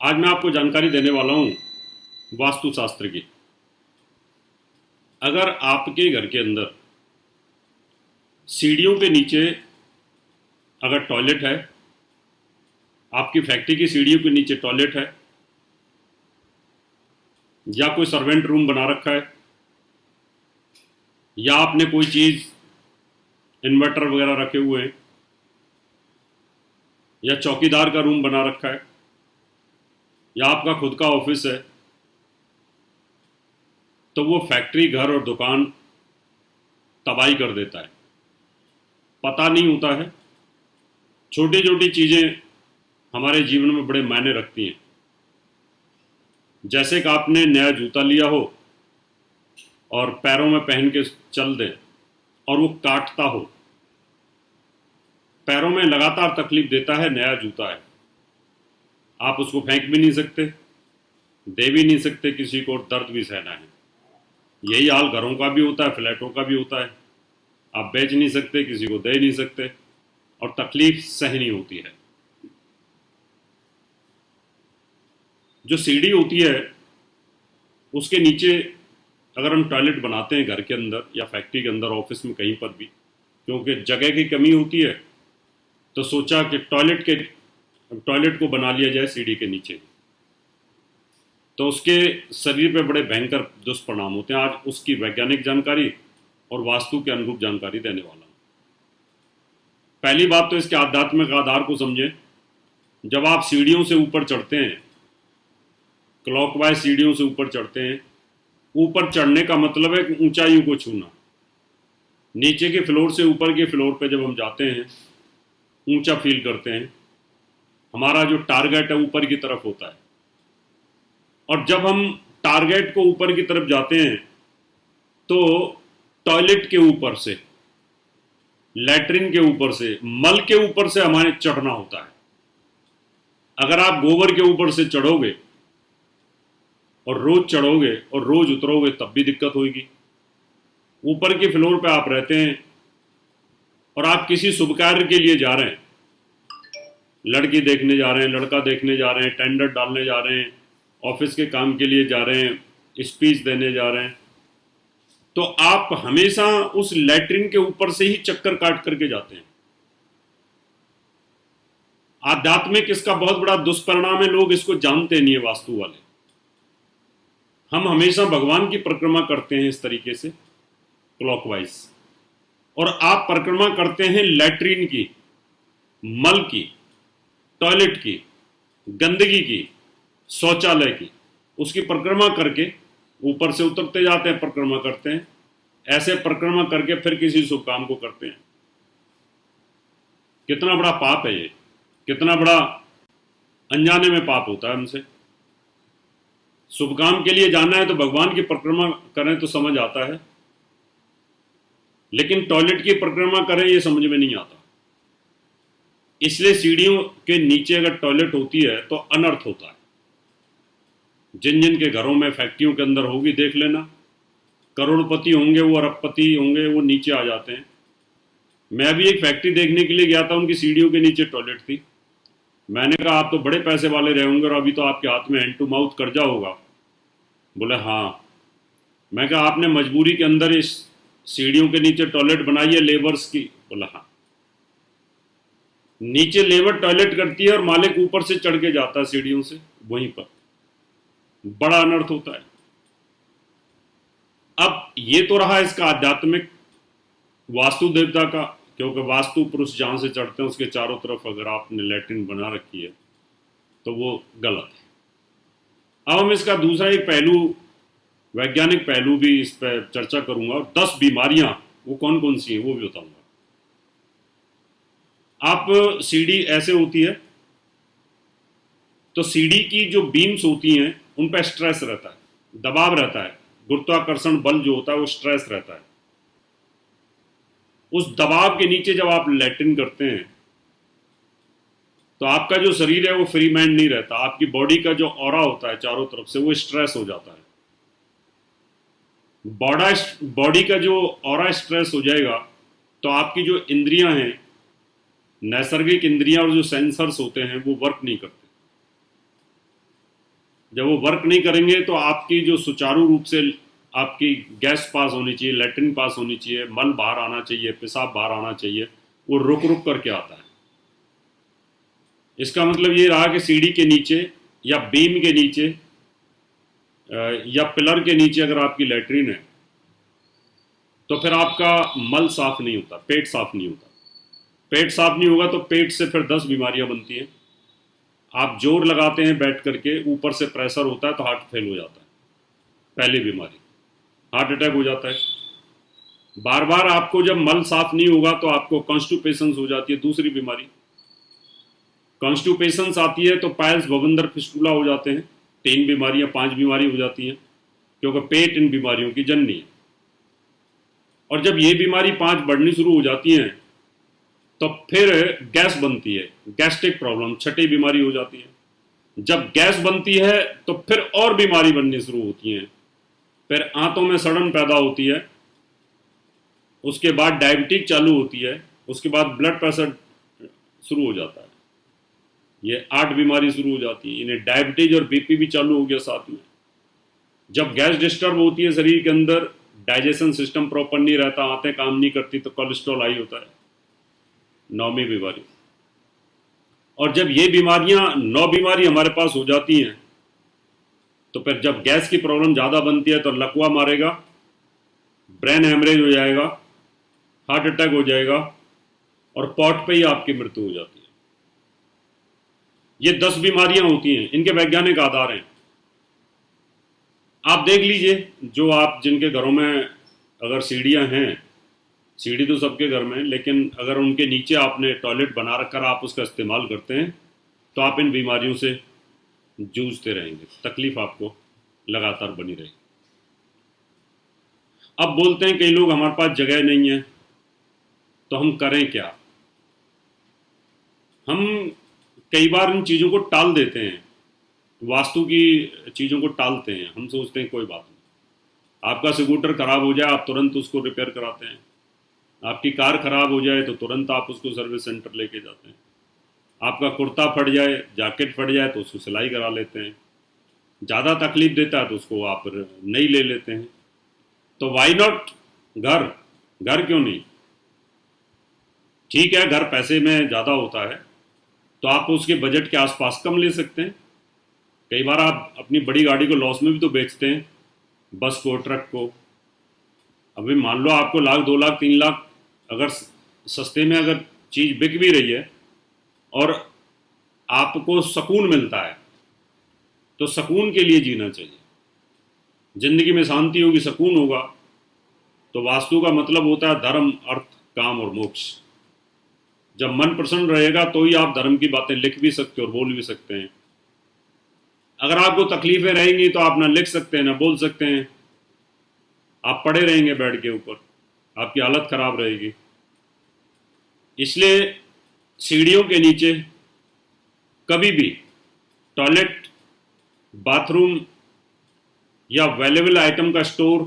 आज मैं आपको जानकारी देने वाला हूँ वास्तुशास्त्र की। अगर आपके घर के अंदर सीढ़ियों के नीचे अगर टॉयलेट है, आपकी फैक्ट्री की सीढ़ियों के नीचे टॉयलेट है, या कोई सर्वेंट रूम बना रखा है, या आपने कोई चीज़ इन्वर्टर वगैरह रखे हुए हैं, या चौकीदार का रूम बना रखा है, या आपका खुद का ऑफिस है, तो वो फैक्ट्री, घर और दुकान तबाही कर देता है। पता नहीं होता है, छोटी छोटी चीज़ें हमारे जीवन में बड़े मायने रखती हैं। जैसे कि आपने नया जूता लिया हो और पैरों में पहन के चल दें और वो काटता हो, पैरों में लगातार तकलीफ देता है, नया जूता है, आप उसको फेंक भी नहीं सकते, दे भी नहीं सकते किसी को, दर्द भी सहना है। यही हाल घरों का भी होता है, फ्लैटों का भी होता है। आप बेच नहीं सकते, किसी को दे नहीं सकते और तकलीफ सहनी होती है। जो सीढ़ी होती है उसके नीचे अगर हम टॉयलेट बनाते हैं घर के अंदर या फैक्ट्री के अंदर, ऑफिस में, कहीं पर भी, क्योंकि जगह की कमी होती है, तो सोचा कि टॉयलेट को बना लिया जाए सीढ़ी के नीचे। तो उसके शरीर पे बड़े भयंकर दुष्परिणाम होते हैं। आज उसकी वैज्ञानिक जानकारी और वास्तु के अनुरूप जानकारी देने वाला हूं। पहली बात तो इसके आध्यात्मिक आधार को समझें। जब आप सीढ़ियों से ऊपर चढ़ते हैं, क्लॉकवाइज सीढ़ियों से ऊपर चढ़ते हैं, ऊपर चढ़ने का मतलब है कि ऊंचाइयों को छूना। नीचे के फ्लोर से ऊपर के फ्लोर पे जब हम जाते हैं, ऊंचा फील करते हैं, हमारा जो टारगेट है ऊपर की तरफ होता है। और जब हम टारगेट को ऊपर की तरफ जाते हैं तो टॉयलेट के ऊपर से, लैट्रिन के ऊपर से, मल के ऊपर से हमारे चढ़ना होता है। अगर आप गोबर के ऊपर से चढ़ोगे और रोज चढ़ोगे और रोज उतरोगे तब भी दिक्कत होगी। ऊपर के फ्लोर पे आप रहते हैं और आप किसी शुभ कार्य के लिए जा रहे हैं, लड़की देखने जा रहे हैं, लड़का देखने जा रहे हैं, टेंडर डालने जा रहे हैं, ऑफिस के काम के लिए जा रहे हैं, स्पीच देने जा रहे हैं, तो आप हमेशा उस लैट्रिन के ऊपर से ही चक्कर काट करके जाते हैं। आध्यात्मिक इसका बहुत बड़ा दुष्परिणाम है, लोग इसको जानते नहीं है वास्तु वाले। हम हमेशा भगवान की परिक्रमा करते हैं इस तरीके से क्लॉकवाइज, और आप परिक्रमा करते हैं लैट्रिन की, मल की, टॉयलेट की, गंदगी की, शौचालय की। उसकी परिक्रमा करके ऊपर से उतरते जाते हैं, परिक्रमा करते हैं। ऐसे परिक्रमा करके फिर किसी शुभ काम को करते हैं। कितना बड़ा पाप है ये, कितना बड़ा अनजाने में पाप होता है हमसे। शुभ काम के लिए जाना है तो भगवान की परिक्रमा करें तो समझ आता है, लेकिन टॉयलेट की परिक्रमा करें ये समझ में नहीं आता। इसलिए सीढ़ियों के नीचे अगर टॉयलेट होती है तो अनर्थ होता है। जिन जिन के घरों में, फैक्ट्रियों के अंदर होगी, देख लेना, करोड़पति होंगे वो, अरबपति होंगे वो, नीचे आ जाते हैं। मैं अभी एक फैक्ट्री देखने के लिए गया था, उनकी सीढ़ियों के नीचे टॉयलेट थी। मैंने कहा आप तो बड़े पैसे वाले रहे होंगे और अभी तो आपके हाथ में हैंड टू माउथ कर्जा होगा। बोले हाँ। मैं कहा आपने मजबूरी के अंदर इस सीढ़ियों के नीचे टॉयलेट बनाई है लेबर्स की? बोला हाँ। नीचे लेबर टॉयलेट करती है और मालिक ऊपर से चढ़ के जाता है सीढ़ियों से, वहीं पर बड़ा अनर्थ होता है। अब ये तो रहा इसका आध्यात्मिक वास्तु देवता का, क्योंकि वास्तु पुरुष जहां से चढ़ते हैं उसके चारों तरफ अगर आपने लैट्रिन बना रखी है तो वो गलत है। अब हम इसका दूसरा एक पहलू, वैज्ञानिक पहलू भी इस पर चर्चा करूंगा, और 10 बीमारियां वो कौन कौन सी हैं वो भी बताऊंगा। आप सीढ़ी ऐसे होती है तो सीढ़ी की जो बीम्स होती हैं उन पर स्ट्रेस रहता है, दबाव रहता है, गुरुत्वाकर्षण बल जो होता है वो स्ट्रेस रहता है। उस दबाव के नीचे जब आप लैट्रिन करते हैं तो आपका जो शरीर है वो फ्री माइंड नहीं रहता। आपकी बॉडी का जो ऑरा होता है चारों तरफ से वो स्ट्रेस हो जाता है। बॉडी का जो ऑरा स्ट्रेस हो जाएगा तो आपकी जो इंद्रियां हैं, नैसर्गिक इंद्रियां और जो सेंसर्स होते हैं वो वर्क नहीं करते। जब वो वर्क नहीं करेंगे तो आपकी जो सुचारू रूप से आपकी गैस पास होनी चाहिए, लेटरिन पास होनी चाहिए, मल बाहर आना चाहिए, पेशाब बाहर आना चाहिए, वो रुक रुक करके आता है। इसका मतलब ये रहा कि सीढ़ी के नीचे या बीम के नीचे या पिलर के नीचे अगर आपकी लेटरिन है तो फिर आपका मल साफ नहीं होता, पेट साफ नहीं होता। पेट साफ नहीं होगा तो पेट से फिर 10 बीमारियां बनती हैं। आप जोर लगाते हैं बैठ करके, ऊपर से प्रेशर होता है तो हार्ट फेल हो जाता है, पहली बीमारी। हार्ट अटैक हो जाता है। बार बार आपको जब मल साफ नहीं होगा तो आपको कॉन्स्टिपेशन हो जाती है, दूसरी बीमारी। कॉन्स्टिपेशन आती है तो पाइल्स, भवंदर, फिस्टुला हो जाते हैं। 3 बीमारियां, 5 बीमारी हो जाती हैं, क्योंकि पेट इन बीमारियों की जननी है। और जब ये बीमारी 5 बढ़नी शुरू हो जाती हैं तो फिर गैस बनती है, गैस्ट्रिक प्रॉब्लम, 6ठी बीमारी हो जाती है। जब गैस बनती है तो फिर और बीमारी बननी शुरू होती हैं, फिर आंतों में सड़न पैदा होती है, उसके बाद डायबिटीज चालू होती है, उसके बाद ब्लड प्रेशर शुरू हो जाता है। ये 8 बीमारी शुरू हो जाती है। इन्हें डायबिटीज और बीपी भी चालू हो गया साथ में। जब गैस डिस्टर्ब होती है शरीर के अंदर, डाइजेशन सिस्टम प्रॉपर नहीं रहता, आंतें काम नहीं करती तो कोलेस्ट्रॉल हाई होता है, 9वीं बीमारी। और जब ये बीमारियां 9 बीमारी हमारे पास हो जाती हैं तो फिर जब गैस की प्रॉब्लम ज़्यादा बनती है तो लकवा मारेगा, ब्रेन हेमरेज हो जाएगा, हार्ट अटैक हो जाएगा और पॉट पे ही आपकी मृत्यु हो जाती है। ये 10 बीमारियां होती हैं, इनके वैज्ञानिक आधार हैं। आप देख लीजिए, जो आप जिनके घरों में अगर सीढ़ियां हैं, सीढ़ी तो सबके घर में है, लेकिन अगर उनके नीचे आपने टॉयलेट बना रखकर आप उसका इस्तेमाल करते हैं तो आप इन बीमारियों से जूझते रहेंगे, तकलीफ आपको लगातार बनी रहेगी। अब बोलते हैं कई लोग हमारे पास जगह नहीं है तो हम करें क्या। हम कई बार इन चीज़ों को टाल देते हैं, वास्तु की चीज़ों को टालते हैं। हम सोचते हैं कोई बात नहीं, आपका स्कूटर खराब हो जाए आप तुरंत उसको रिपेयर कराते हैं, आपकी कार खराब हो जाए तो तुरंत आप उसको सर्विस सेंटर लेके जाते हैं, आपका कुर्ता फट जाए, जैकेट फट जाए तो उसको सिलाई करा लेते हैं, ज़्यादा तकलीफ देता है तो उसको आप नहीं ले लेते हैं। तो वाई नॉट घर? घर क्यों नहीं? ठीक है, घर पैसे में ज़्यादा होता है तो आप उसके बजट के आसपास कम ले सकते हैं। कई बार आप अपनी बड़ी गाड़ी को लॉस में भी तो बेचते हैं, बस को, ट्रक को। अभी मान लो आपको लाख, 2 लाख, 3 लाख अगर सस्ते में अगर चीज़ बिक भी रही है और आपको सुकून मिलता है तो सुकून के लिए जीना चाहिए। जिंदगी में शांति होगी, सुकून होगा। तो वास्तु का मतलब होता है धर्म, अर्थ, काम और मोक्ष। जब मन प्रसन्न रहेगा तो ही आप धर्म की बातें लिख भी सकते हो और बोल भी सकते हैं। अगर आपको तकलीफें रहेंगी तो आप ना लिख सकते हैं ना बोल सकते हैं, आप पड़े रहेंगे बेड के ऊपर, आपकी हालत खराब रहेगी। इसलिए सीढ़ियों के नीचे कभी भी टॉयलेट, बाथरूम या वैल्यूएबल आइटम का स्टोर,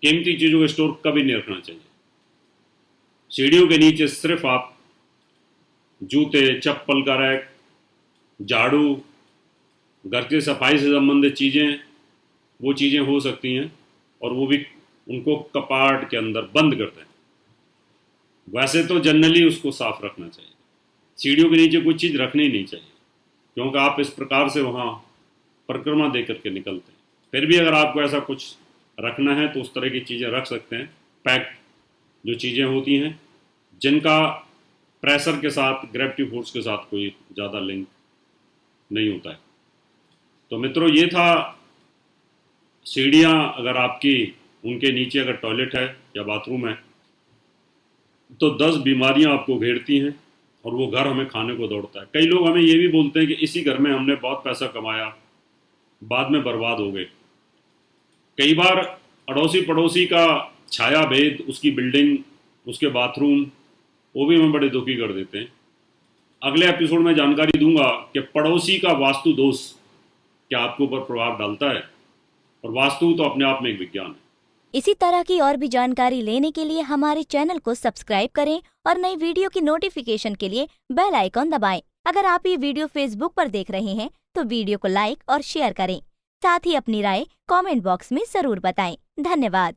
कीमती चीज़ों का स्टोर कभी नहीं रखना चाहिए। सीढ़ियों के नीचे सिर्फ आप जूते, चप्पल का रैक, झाड़ू, घर की सफाई से संबंधित चीज़ें, वो चीज़ें हो सकती हैं और वो भी उनको कपाट के अंदर बंद करते हैं। वैसे तो जनरली उसको साफ रखना चाहिए। सीढ़ियों के नीचे कोई चीज़ रखनी नहीं चाहिए, क्योंकि आप इस प्रकार से वहाँ परिक्रमा दे करके निकलते हैं। फिर भी अगर आपको ऐसा कुछ रखना है तो उस तरह की चीज़ें रख सकते हैं। पैक्ड जो चीज़ें होती हैं जिनका प्रेशर के साथ, ग्रेविटी फोर्स के साथ कोई ज़्यादा लिंक नहीं होता है। तो मित्रों, ये था सीढ़ियाँ अगर आपकी, उनके नीचे अगर टॉयलेट है या बाथरूम है तो 10 बीमारियां आपको घेरती हैं और वो घर हमें खाने को दौड़ता है। कई लोग हमें ये भी बोलते हैं कि इसी घर में हमने बहुत पैसा कमाया, बाद में बर्बाद हो गए। कई बार अड़ोसी पड़ोसी का छाया भेद, उसकी बिल्डिंग, उसके बाथरूम, वो भी हमें बड़े दुखी कर देते हैं। अगले एपिसोड में जानकारी दूंगा कि पड़ोसी का वास्तु दोष क्या आपके ऊपर प्रभाव डालता है, और वास्तु तो अपने आप में एक विज्ञान है। इसी तरह की और भी जानकारी लेने के लिए हमारे चैनल को सब्सक्राइब करें और नई वीडियो की नोटिफिकेशन के लिए बेल आइकॉन दबाएं। अगर आप ये वीडियो फेसबुक पर देख रहे हैं तो वीडियो को लाइक और शेयर करें। साथ ही अपनी राय कमेंट बॉक्स में जरूर बताएं। धन्यवाद।